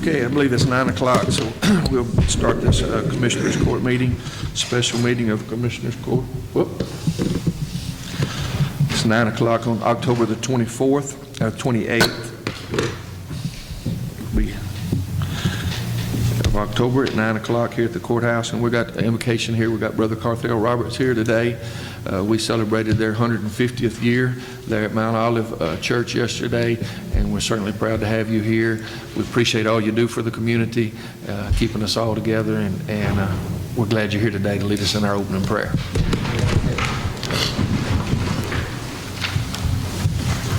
Okay, I believe it's 9 o'clock, so we'll start this Commissioners Court meeting, special meeting of the Commissioners Court. Whoop. It's 9 o'clock on October the 24th, 28th of October at 9 o'clock here at the courthouse, and we got the invocation here. We got Brother Carthel Roberts here today. We celebrated their 150th year there at Mount Olive Church yesterday, and we're certainly proud to have you here. We appreciate all you do for the community, keeping us all together, and we're glad you're here today to lead us in our opening prayer.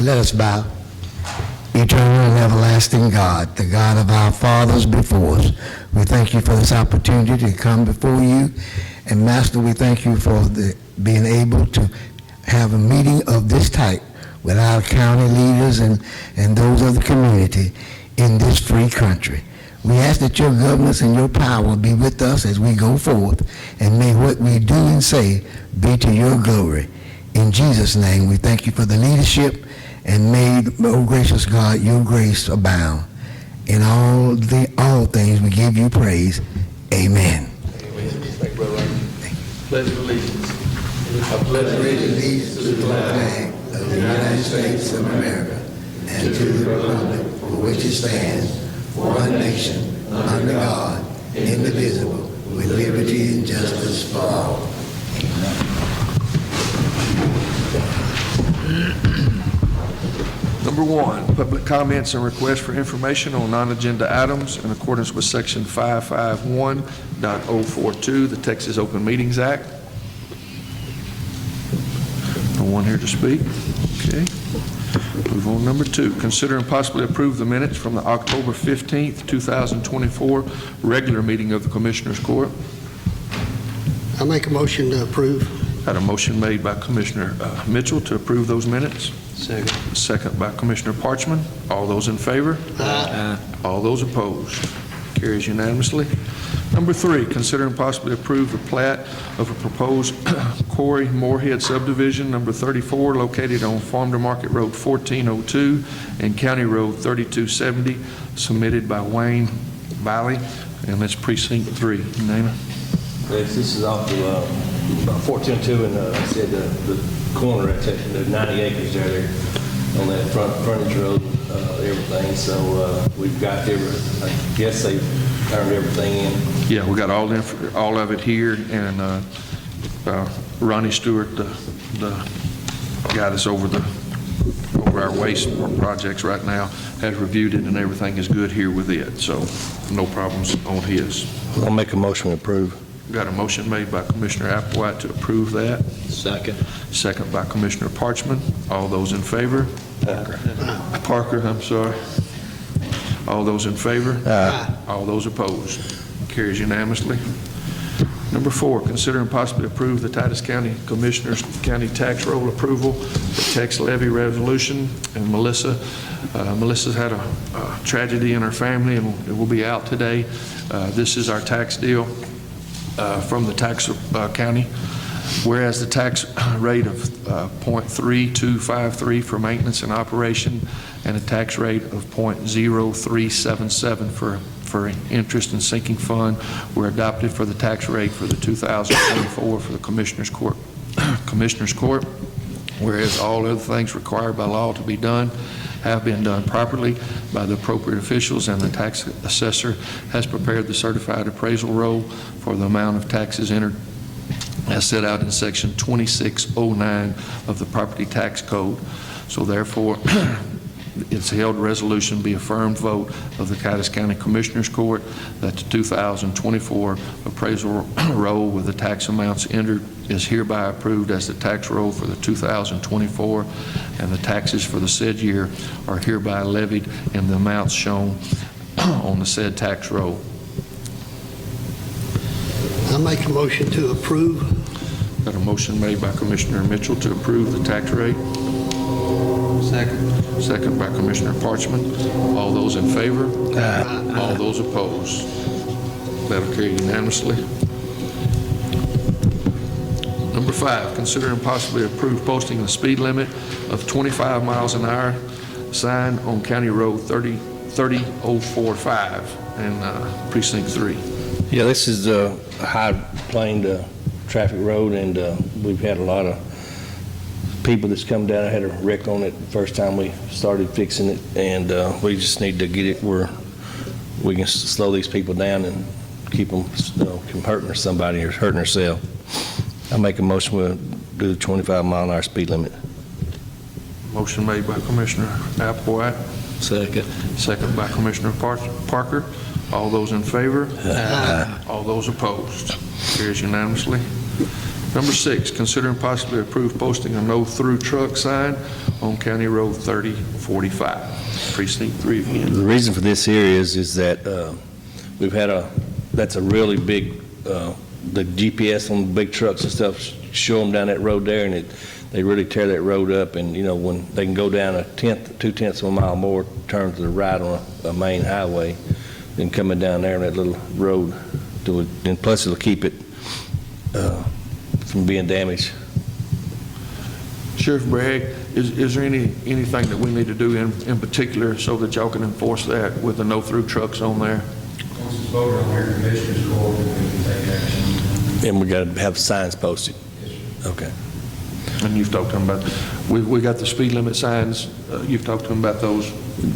Let us bow. Eternal and everlasting God, the God of our fathers before us, we thank you for this opportunity to come before you. And Master, we thank you for being able to have a meeting of this type with our county leaders and those of the community in this free country. We ask that your governance and your power be with us as we go forth, and may what we do and say be to your glory. In Jesus' name, we thank you for the leadership, and may, oh gracious God, your grace abound. In all things we give you praise. Amen. Thank you, Brother. Pledge of allegiance. I pledge allegiance to the flag of the United States of America and to the republic for which it stands, one nation, under God, indivisible, with liberty and justice for all. Number 1, public comments and requests for information on non-agenda items in accordance with Section 551.042, the Texas Open Meetings Act. No one here to speak? Okay. Move on. Number 2, consider and possibly approve the minutes from the October 15th, 2024 regular meeting of the Commissioners Court. I make a motion to approve. Had a motion made by Commissioner Mitchell to approve those minutes. Second. Second by Commissioner Parchman. All those in favor? Aye. All those opposed? Carries unanimously. Number 3, consider and possibly approve the plat of a proposed Cory Morehead Subdivision number 34 located on Farm to Market Road 1402 and County Road 3270, submitted by Wayne Byley, and that's Precinct 3. Nana? This is off the 1402, and I said the corner at the 90 acres there on that frontage road, everything. So we've got I guess they turned everything in. Yeah, we got all of it here, and Ronnie Stewart, the guy that's over our waste projects right now, has reviewed it, and everything is good here with it. So no problems on his. I'll make a motion to approve. Got a motion made by Commissioner Applewhite to approve that. Second. Second by Commissioner Parchman. All those in favor? Parker, I'm sorry. All those in favor? Aye. All those opposed? Carries unanimously. Number 4, consider and possibly approve the Titus County Commissioners County Tax Roll Approval for Tax Levy Resolution. And Melissa's had a tragedy in her family, and it will be out today. This is our tax deal from the tax county. Whereas the tax rate of .3253 for maintenance and operation, and a tax rate of .0377 for interest and sinking fund were adopted for the tax rate for the 2024 for the Commissioners Court. Whereas all other things required by law to be done have been done properly by the appropriate officials, and the tax assessor has prepared the certified appraisal roll for the amount of taxes entered as set out in Section 2609 of the Property Tax Code. So therefore, it's held resolution be affirmed vote of the Titus County Commissioners Court that the 2024 appraisal roll with the tax amounts entered is hereby approved as the tax roll for the 2024, and the taxes for the said year are hereby levied in the amounts shown on the said tax roll. I make a motion to approve. Got a motion made by Commissioner Mitchell to approve the tax rate. Second. Second by Commissioner Parchman. All those in favor? Aye. All those opposed? That'll carry unanimously. Number 5, consider and possibly approve posting the speed limit of 25 miles an hour sign on County Road 30 30045 in Precinct 3. Yeah, this is a high-planed traffic road, and we've had a lot of people that's come down. I had a wreck on it the first time we started fixing it, and we just need to get it where we can slow these people down and keep them from hurting somebody or hurting themselves. I make a motion we'll do the 25-mile-an-hour speed limit. Motion made by Commissioner Applewhite, Second. second by Commissioner Parker. All those in favor? Aye. All those opposed? Carries unanimously. Number 6, consider and possibly approve posting a no-through truck sign on County Road 3045, Precinct 3 again. The reason for this here is that we've had that's a really big, the GPS on big trucks and stuff show them down that road there, and they really tear that road up, and when they can go down 2/10 of a mile more, turn to the right on a main highway, than coming down there on that little road, and plus it'll keep it from being damaged. Sheriff Bragg, is there anything that we need to do in particular so that y'all can enforce that with the no-through trucks on there? Once it's voted on here, Commissioners Court, we can take action. And we got to have signs posted. Okay. And you've talked to them about, we got the speed limit signs, you've talked to them about those?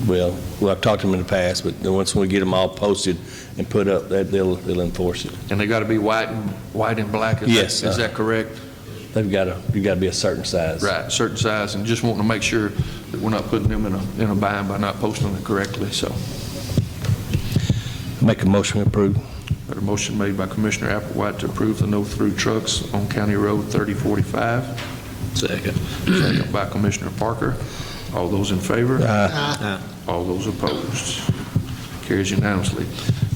Well, I've talked to them in the past, but once we get them all posted and put up, they'll enforce it. And they got to be white and black? Yes. Is that correct? You got to be a certain size. Right, certain size, and just wanting to make sure that we're not putting them in a bind by not posting it correctly, so. Make a motion to approve. Got a motion made by Commissioner Applewhite to approve the no-through trucks on County Road 3045. Second. Second by Commissioner Parker. All those in favor? Aye. All those opposed? Carries unanimously.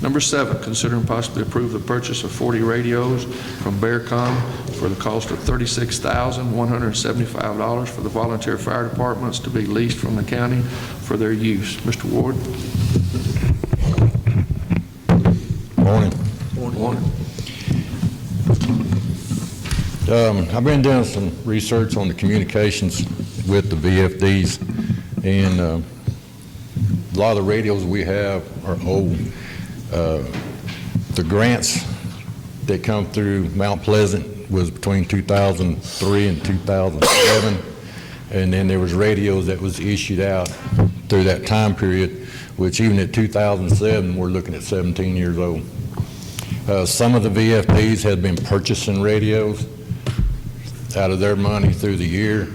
Number 7, consider and possibly approve the purchase of 40 radios from Bearcom for the cost of $36,175 for the volunteer fire departments to be leased from the county for their use. Mr. Ward? Morning. Morning. I've been doing some research on the communications with the VFDs, and a lot of the radios we have are old. The grants that come through Mount Pleasant was between 2003 and 2007, and then there was radios that was issued out through that time period, which even at 2007, we're looking at 17 years old. Some of the VFDs had been purchasing radios out of their money through the year.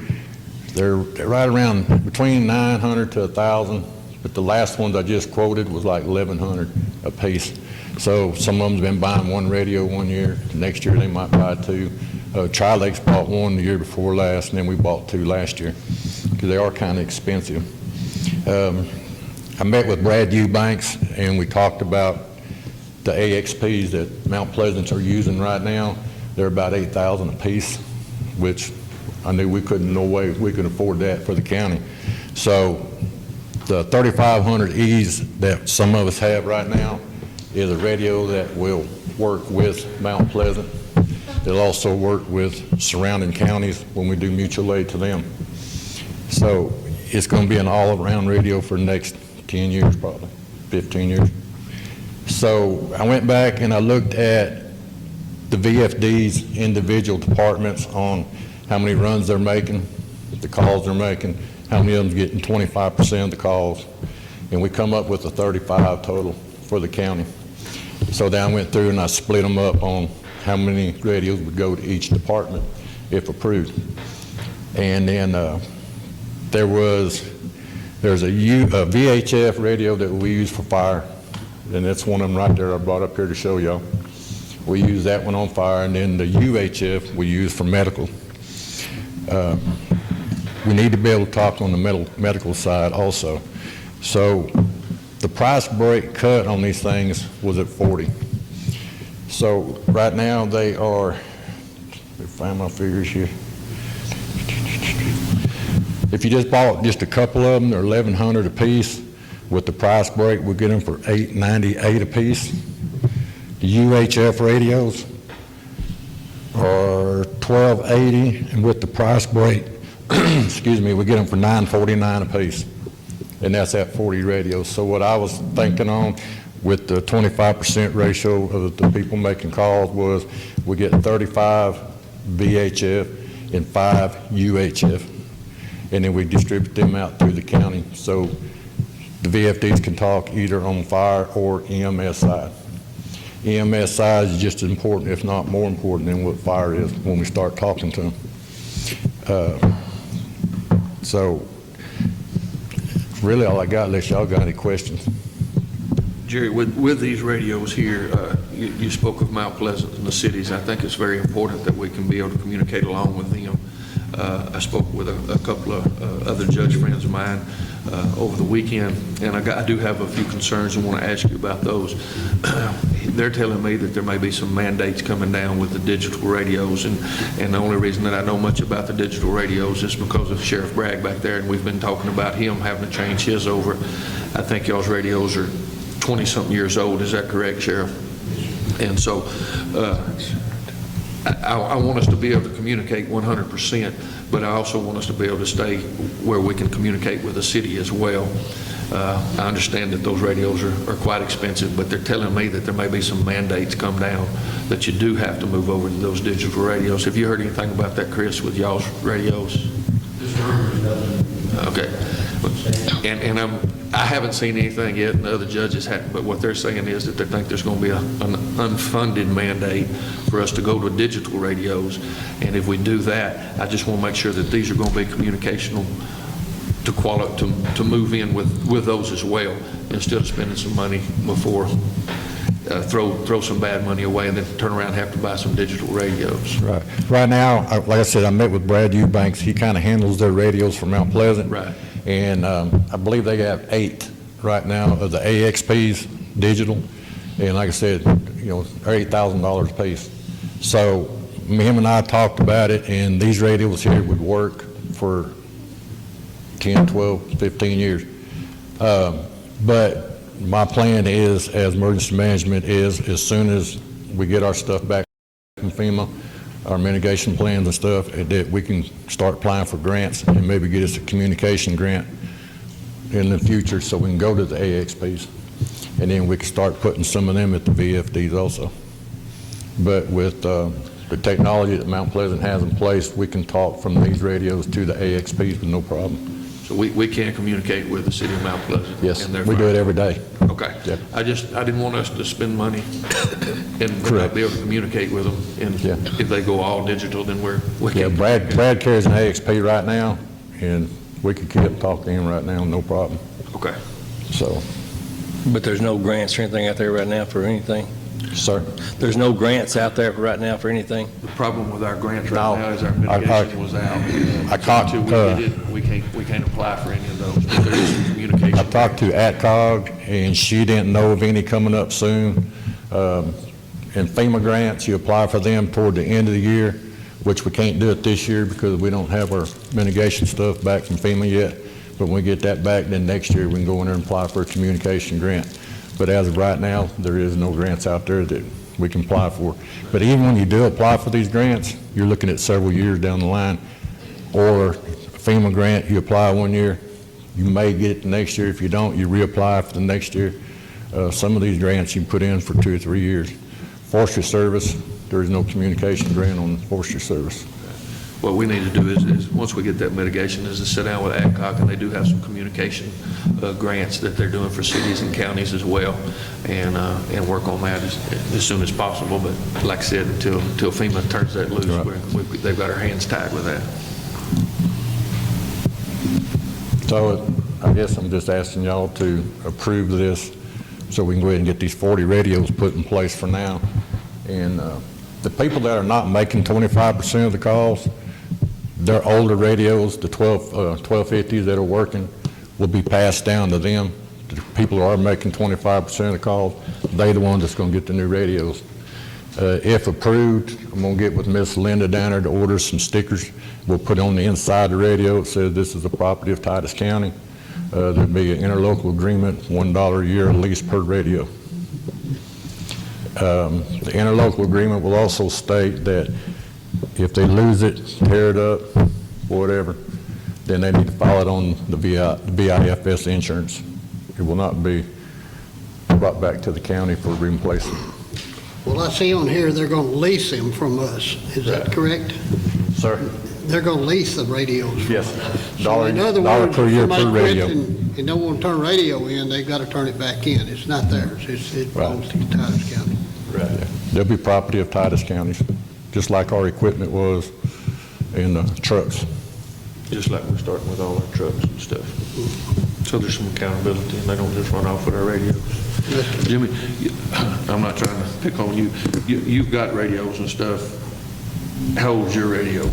They're right around between 900 to 1,000, but the last ones I just quoted was like 1,100 a piece. So some of them's been buying one radio one year. Next year they might buy 2. Tri-Lakes bought one the year before last, and then we bought 2 last year because they are kind of expensive. I met with Brad Eubanks, and we talked about the AXPs that Mount Pleasants are using right now. They're about 8,000 a piece, which I knew no way we could afford that for the county. So the 3500Es that some of us have right now is a radio that will work with Mount Pleasant. It'll also work with surrounding counties when we do mutual aid to them. So it's going to be an all-around radio for the next 10 years, probably 15 years. So I went back and I looked at the VFD's individual departments on how many runs they're making, the calls they're making, how many of them's getting 25% of the calls, and we come up with a 35 total for the county. So then I went through and I split them up on how many radios would go to each department if approved. And then there's a VHF radio that we use for fire, and that's one of them right there I brought up here to show y'all. We use that one on fire, and then the UHF we use for medical. We need to be able to talk on the medical side also. So the price break cut on these things was at 40. So right now they are, let me find my figures here. If you just bought just a couple of them, they're 1,100 a piece. With the price break, we'll get them for $898 a piece. The UHF radios are $1,280, and with the price break, excuse me, we get them for $949 a piase. and that's at 40 radios. So what I was thinking on with the 25% ratio of the people making calls was we get 35 VHF and 5 UHF, and then we distribute them out through the county. So the VFDs can talk either on fire or EMS side. EMS side is just as important, if not more important, than what fire is when we start talking to them. So really all I got, unless y'all got any questions. Jerry, with these radios here, you spoke of Mount Pleasant and the cities. I think it's very important that we can be able to communicate along with them. I spoke with a couple of other judge friends of mine over the weekend, and I do have a few concerns and want to ask you about those. They're telling me that there may be some mandates coming down with the digital radios, and the only reason that I know much about the digital radios is because of Sheriff Bragg back there, and we've been talking about him having to change his over. I think y'all's radios are 20-something years old. Is that correct, Sheriff? And so I want us to be able to communicate 100%, but I also want us to be able to stay where we can communicate with the city as well. I understand that those radios are quite expensive, but they're telling me that there may be some mandates come down that you do have to move over to those digital radios. Have you heard anything about that, Chris, with y'all's radios? This rumor doesn't. Okay. And I haven't seen anything yet, and the other judges haven't, but what they're saying is that they think there's going to be an unfunded mandate for us to go to digital radios, and if we do that, I just want to make sure that these are going to be communicational to move in with those as well, instead of spending some money before throw some bad money away and then turn around and have to buy some digital radios. Right. Right now, like I said, I met with Brad Eubanks. He kind of handles their radios for Mount Pleasant. Right. And I believe they have 8 right now of the AXPs digital. And like I said, you know, they're $8,000 a piece. So him and I talked about it, and these radios here would work for 10, 12, 15 years. But my plan is, as emergency management is, as soon as we get our stuff back from FEMA, our mitigation plans and stuff, that we can start applying for grants and maybe get us a communication grant in the future so we can go to the AXPs. And then we can start putting some of them at the VFDs also. But with the technology that Mount Pleasant has in place, we can talk from these radios to the AXPs with no problem. So we can communicate with the city of Mount Pleasant. Yes, and their we do it every day. Okay. Yep. I didn't want us to spend money and not Correct. be able to communicate with them. And Yeah. if they go all digital, then we Yeah, can't. Brad carries an AXP right now, and we could keep talking to him right now, no problem. Okay. So, But there's no grants or anything out there right now for anything? sir. There's no grants out there right now for anything? The problem with our grants No. right now is our I mitigation was out. I talked Until we to, get it, we can't apply for any of those. But there is some communication. I talked to AtCog, and she didn't know of any coming up soon. And FEMA grants, you apply for them toward the end of the year, which we can't do it this year because we don't have our mitigation stuff back from FEMA yet. But when we get that back, then next year we can go in there and apply for a communication grant. But as of right now, there is no grants out there that we can apply for. But even when you do apply for these grants, you're looking at several years down the line. Or a FEMA grant, you apply 1 year, you may get it the next year. If you don't, you reapply for the next year. Some of these grants you put in for 2 or 3 years. Forestry Service, there is no communication grant on Forestry Service. What we need to do is once we get that mitigation, is to sit down with AdCog, and they do have some communication grants that they're doing for cities and counties as well, and work on that as soon as possible. But like I said, until FEMA turns that loose, Right. they've got our hands tied with that. So I guess I'm just asking y'all to approve this so we can go ahead and get these 40 radios put in place for now. And the people that are not making 25% of the calls, their older radios, the 1250s that are working, will be passed down to them. The people who are making 25% of the calls, they're the ones that's going to get the new radios. If approved, I'm going to get with Miss Linda down there to order some stickers. We'll put on the inside of the radio. It says this is the property of Titus County. There'll be an interlocal agreement, $1 a year lease per radio. The interlocal agreement will also state that if they lose it, tear it up, whatever, then they need to file it on the BIFS insurance. It will not be brought back to the county for replacement. Well, I see on here they're going to lease them from us. Is that correct? Sir? They're going to lease the radios from Yes. us. Dollar- So in other dollar words, per if year somebody per quits radio. and don't want to turn radio in, they've got to turn it back in. It's not theirs. It belongs to Titus County. Right. They'll be property of Titus County, just like our equipment was in the trucks. Just like we're starting with all our trucks and stuff. So there's some accountability, and they don't just run off with our radios. Jimmy, I'm not trying to pick on you. You've got radios and stuff. How old's your radio?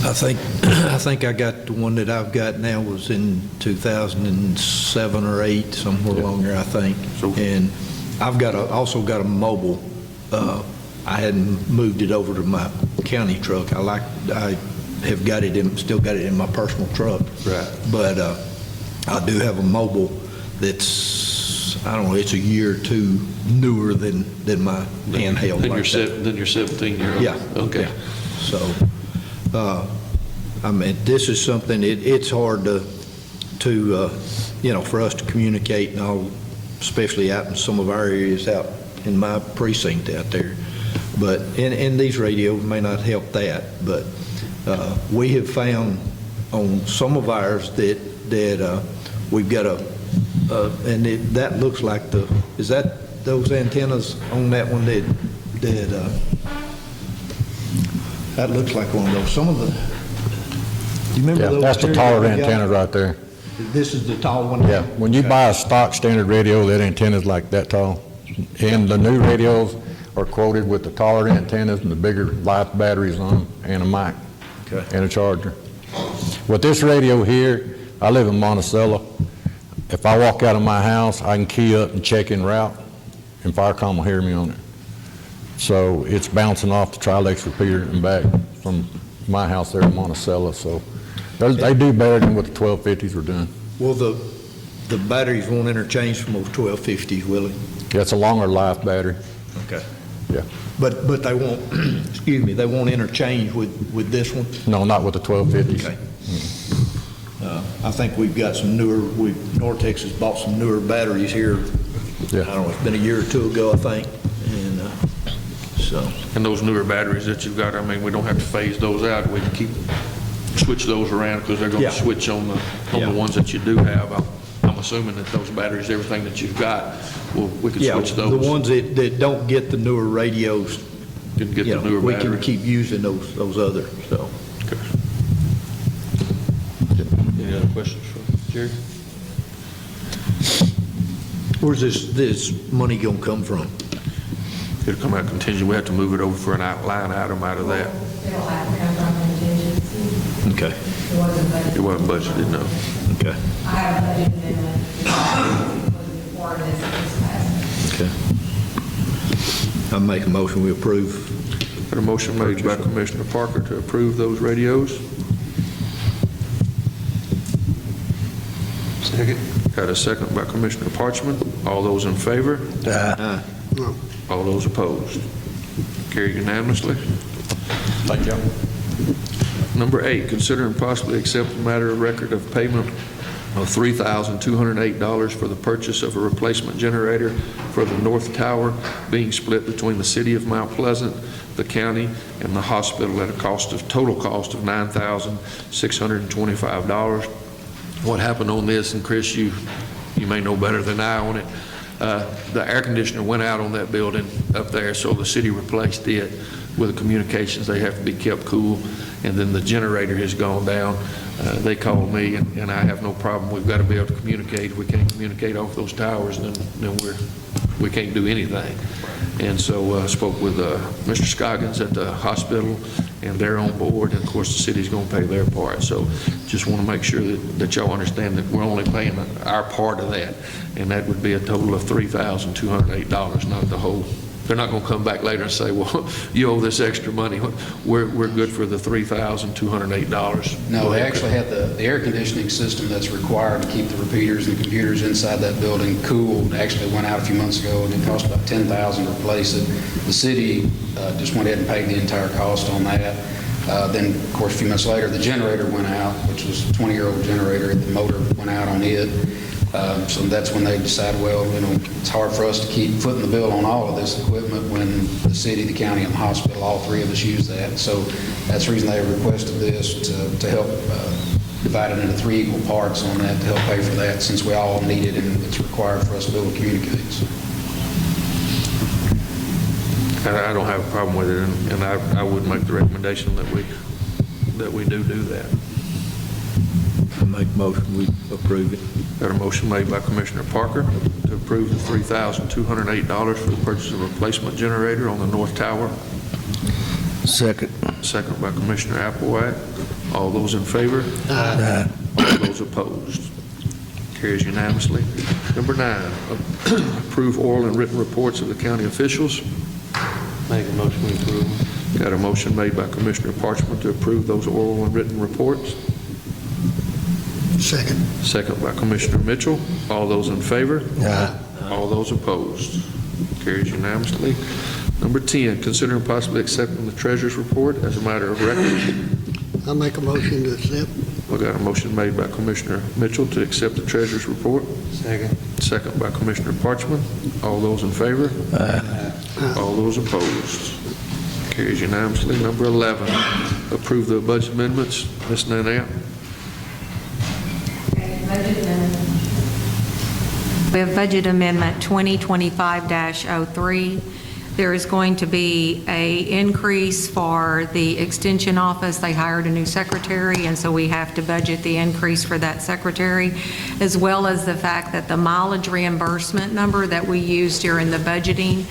I think I got the one that I've got now was in 2007 or 8, somewhere along there, I think. So- And I've also got a mobile. I hadn't moved it over to my county truck. I have got it still got it in my personal truck. Right. But I do have a mobile that's, I don't know, it's a year or two newer than my handheld. Then like that. you're 17-year-old? Yeah. Okay. Yeah. So, I mean, this is something, it's hard to for us to communicate and all, especially out in some of our areas out in my precinct out there. But, and these radios may not help that, but we have found on some of ours that we've got and that looks like is that those antennas on that one that looks like one of those. Some of the, do you remember Yeah, those? that's the Terry, taller that we got? antenna right there. This is the tall one? Yeah, when you buy a stock standard radio, that antenna's like that tall. And the new radios are quoted with the taller antennas and the bigger life batteries on them and a mic and a charger. With this radio here, I live in Monticello. If I walk out of my house, I can key up and check en route, and Firecom will hear me on it. So it's bouncing off the Trilex repeater and back from my house there in Monticello. So they do better than what the 1250s were doing. Well, the batteries won't interchange from those 1250s, will it? Yeah, it's a longer life battery. Okay. Yeah. But they won't, excuse me, they won't interchange with this one? No, not with the 1250s. Okay. I think we've got some newer, Nortex has bought some newer batteries here. Yeah. I don't know, it's been a year or two ago, I think, and so. And those newer batteries that you've got, I mean, we don't have to phase those out. We can switch those around because they're going Yeah. to switch on the ones that you do have. I'm assuming that those batteries, everything that you've got, we can Yeah, switch those. the ones that don't get the newer radios, Can get the newer we batteries. can keep using those others, so. Okay. Any other questions for Jerry? Where's this money gonna come from? It'll come out contingent. We have to move it over for an line item out of that. It'll have to come from contingency. Okay, It wasn't budgeted. It wasn't budgeted, no. okay, I have a budget amendment for this past. okay. I make a motion, we approve. Got a motion made by Commissioner Parker to approve those radios. Second. Got a second by Commissioner Parchman. All those in favor? Aye. All those opposed? Carried unanimously. Thank you. Number 8, consider and possibly accept the matter of record of payment of $3,208 for the purchase of a replacement generator for the North Tower being split between the city of Mount Pleasant, the county, and the hospital at a total cost of $9,625. What happened on this, and Chris, you may know better than I on it, the air conditioner went out on that building up there, so the city replaced it with the communications. They have to be kept cool, and then the generator has gone down. They called me, and I have no problem. We've got to be able to communicate. If we can't communicate off those towers, then we can't do anything. And so I spoke with Mr. Scoggins at the hospital, and they're on board, and of course the city's going to pay their part. So just want to make sure that y'all understand that we're only paying our part of that, and that would be a total of $3,208, not the whole. They're not going to come back later and say, well, you owe this extra money. We're good for the $3,208. No, they actually have the air conditioning system that's required to keep the repeaters and the computers inside that building cooled. Actually went out a few months ago, and it cost about $10,000 to replace it. The city just went ahead and paid the entire cost on that. Then, of course, a few months later, the generator went out, which was a 20-year-old generator. The motor went out on it. So that's when they decided, well, it's hard for us to keep footing the bill on all of this equipment when the city, the county, and the hospital, all three of us use that. So that's the reason they requested this, to help divide it into 3 equal parts on that, to help pay for that, since we all need it and it's required for us to be able to communicate. So. I don't have a problem with it, and I would make the recommendation that we do that. I make a motion, we approve it. Got a motion made by Commissioner Parker to approve the $3,208 for the purchase of a replacement generator on the North Tower. Second. Second by Commissioner Applewhite. All those in favor? Aye. All those opposed? Carries unanimously. Number 9, approve oral and written reports of the county officials. Make a motion to approve. Got a motion made by Commissioner Parchman to approve those oral and written reports. Second. Second by Commissioner Mitchell. All those in favor? Aye. All those opposed? Carries unanimously. Number 10, considering possibly accepting the treasurer's report as a matter of record. I make a motion to accept. We got a motion made by Commissioner Mitchell to accept the treasurer's report. Second. Second by Commissioner Parchman. All those in favor? All those opposed? Carries unanimously. Number 11, approve the budget amendments. Ms. Nanette? Budget amendment. We have budget amendment 2025-03. There is going to be an increase for the extension office. They hired a new secretary, and so we have to budget the increase for that secretary, as well as the fact that the mileage reimbursement number that we used during the budgeting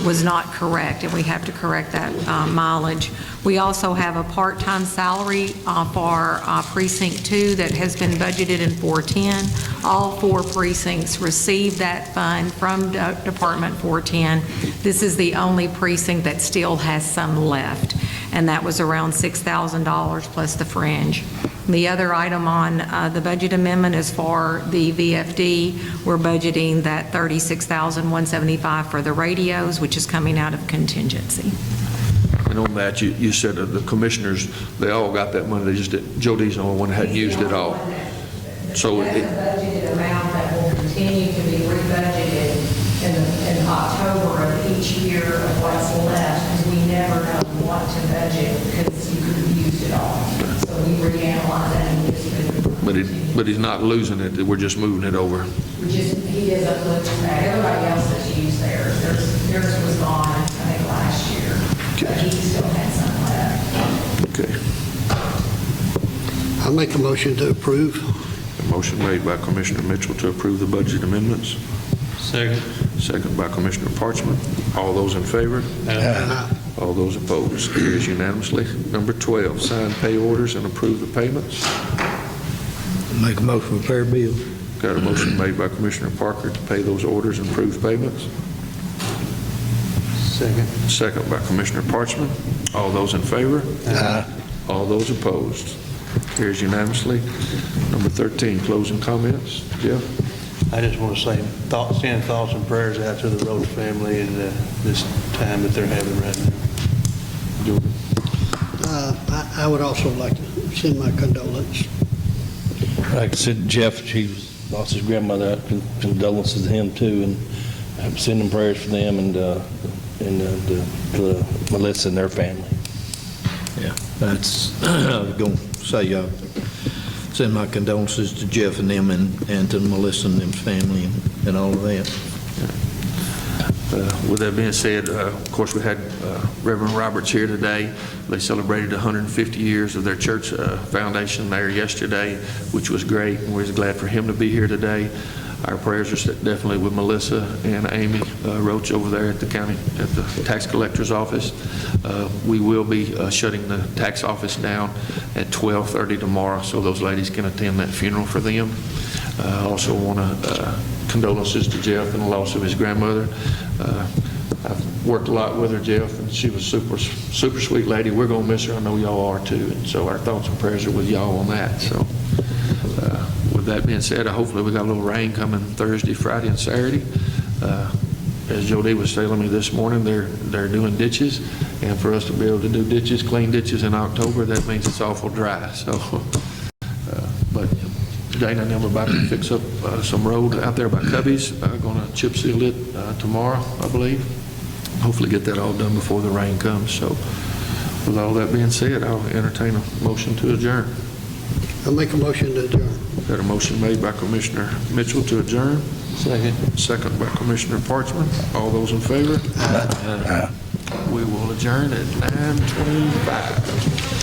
was not correct, and we have to correct that mileage. We also have a part-time salary for Precinct 2 that has been budgeted in 410. All 4 precincts receive that fund from Department 410. This is the only precinct that still has some left, and that was around $6,000 plus the fringe. The other item on the budget amendment is for the VFD. We're budgeting that $36,175 for the radios, which is coming out of contingency. And on that, you said that the commissioners, they all got that money. They just didn't, Joe D's the only one that hadn't used it all. So That's a budgeted amount that will continue to be rebudgeted in October of each year of what's left, because we never know what to budget because you could have used it all. So we reanalyze that and just but he's not losing it. We're just moving it over. he doesn't look back. Everybody else has used theirs. Theirs was gone, I think, last year. But he still had some left. Okay. I make a motion to approve. A motion made by Commissioner Mitchell to approve the budget amendments. Second. Second by Commissioner Parchman. All those in favor? All those opposed? Carries unanimously. Number 12, sign pay orders and approve the payments. Make a motion to pay bills. Got a motion made by Commissioner Parker to pay those orders and approve payments. Second. Second by Commissioner Parchman. All those in favor? All those opposed? Carries unanimously. Number 13, closing comments. Jeff? I just want to say, send thoughts and prayers out to the Rhodes family in this time that they're having right now. Jordan? I would also like to send my condolence. Like I said, Jeff, he lost his grandmother. Condolences to him too, and I'm sending prayers for them and Melissa and their family. Yeah, that's, I was going to say, send my condolences to Jeff and them and to Melissa and them's family and all of that. With that being said, of course, we had Reverend Roberts here today. They celebrated 150 years of their church foundation there yesterday, which was great, and we're glad for him to be here today. Our prayers are definitely with Melissa and Amy Roach over there at the county, at the tax collector's office. We will be shutting the tax office down at 12:30 tomorrow, so those ladies can attend that funeral for them. I also want to condolences to Jeff and the loss of his grandmother. I've worked a lot with her, Jeff, and she was super sweet lady. We're going to miss her. I know y'all are too, and so our thoughts and prayers are with y'all on that. So with that being said, hopefully we got a little rain coming Thursday, Friday, and Saturday. as Jody was telling me this morning, they're doing ditches, and for us to be able to do ditches, clean ditches in October, that means it's awful dry, so, but Dana and them are about to fix up some road out there by Cubby's, going to chip seal it tomorrow, I believe. Hopefully get that all done before the rain comes. So with all that being said, I'll entertain a motion to adjourn. I'll make a motion to adjourn. Got a motion made by Commissioner Mitchell to adjourn. Second. Second by Commissioner Parchman. All those in favor? Aye. We will adjourn at 9:25.